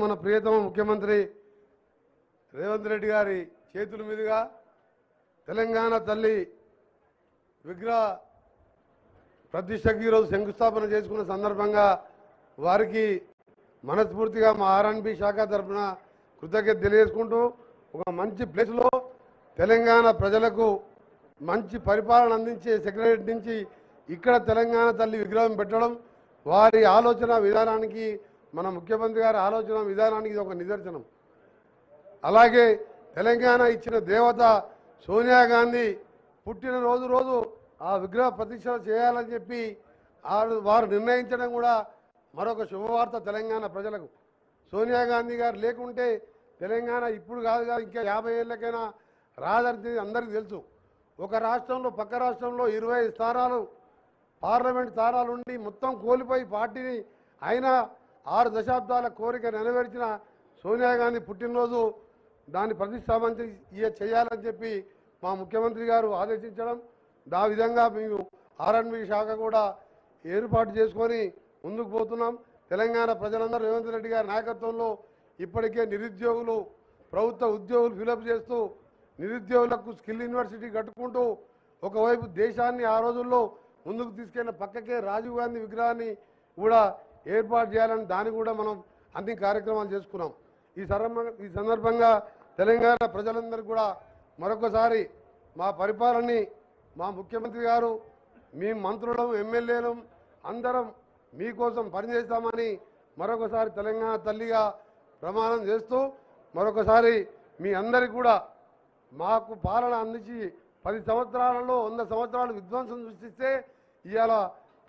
మన ప్రియతమ ముఖ్యమంత్రి రేవంత్ రెడ్డి గారి చేతుల మీదుగా తెలంగాణ తల్లి విగ్రహ ప్రతిష్టకి ఈరోజు శంకుస్థాపన చేసుకున్న సందర్భంగా వారికి మనస్ఫూర్తిగా మా ఆర్ఎండ్బి శాఖ తరఫున కృతజ్ఞత తెలియజేసుకుంటూ ఒక మంచి ప్లేస్లో తెలంగాణ ప్రజలకు మంచి పరిపాలన అందించే సెక్రటరీ నుంచి ఇక్కడ తెలంగాణ తల్లి విగ్రహం పెట్టడం వారి ఆలోచన విధానానికి మన ముఖ్యమంత్రి గారి ఆలోచన విధానానికి ఇది ఒక నిదర్శనం. అలాగే తెలంగాణ ఇచ్చిన దేవత సోనియా గాంధీ పుట్టినరోజు రోజు ఆ విగ్రహ ప్రతిష్ట చేయాలని చెప్పి వారు నిర్ణయించడం కూడా మరొక శుభవార్త తెలంగాణ ప్రజలకు. సోనియా గాంధీ గారు లేకుంటే తెలంగాణ ఇప్పుడు కాదు ఇంకా 50 ఏళ్ళకైనా రాదని అందరికీ తెలుసు. ఒక రాష్ట్రంలో పక్క రాష్ట్రంలో 20 స్థానాలు పార్లమెంట్ స్థానాలు ఉండి మొత్తం కోల్పోయి పార్టీని అయినా 6 దశాబ్దాల కోరిక నెరవేర్చిన సోనియా గాంధీ పుట్టినరోజు దాన్ని ప్రతిష్టాపన చేయాలని చెప్పి మా ముఖ్యమంత్రి గారు ఆదేశించడం, ఆ విధంగా మేము ఆర్ఎండ్బి శాఖ కూడా ఏర్పాటు చేసుకొని ముందుకు పోతున్నాం. తెలంగాణ ప్రజలందరూ రేవంత్ రెడ్డి గారి నాయకత్వంలో ఇప్పటికే నిరుద్యోగులు ప్రభుత్వ ఉద్యోగులు ఫిలప్ చేస్తూ నిరుద్యోగులకు స్కిల్ యూనివర్సిటీ కట్టుకుంటూ ఒకవైపు దేశాన్ని ఆ రోజుల్లో ముందుకు తీసుకెళ్లిన పక్కకే రాజీవ్ గాంధీ విగ్రహాన్ని కూడా ఏర్పాటు చేయాలని దాన్ని కూడా మనం అన్ని కార్యక్రమాలు చేసుకున్నాం. ఈ సందర్భంగా తెలంగాణ ప్రజలందరూ కూడా మరొకసారి మా పరిపాలనని మా ముఖ్యమంత్రి గారు మీ మంత్రులం ఎమ్మెల్యేలం అందరం మీకోసం పనిచేస్తామని మరొకసారి తెలంగాణ తల్లిగా ప్రమాణం చేస్తూ మరొకసారి మీ అందరికీ కూడా మాకు పాలన అందించి 10 సంవత్సరాలలో 100 సంవత్సరాలు విధ్వంసం సృష్టిస్తే ఇవాళ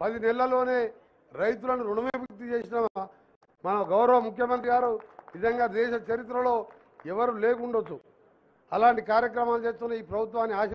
10 నెలల్లోనే రైతులను రుణవిముక్తి చేసిన మన గౌరవ ముఖ్యమంత్రి గారు నిజంగా దేశ చరిత్రలో ఎవరు లేకుండొచ్చు. అలాంటి కార్యక్రమాలు చేస్తున్న ఈ ప్రభుత్వాన్ని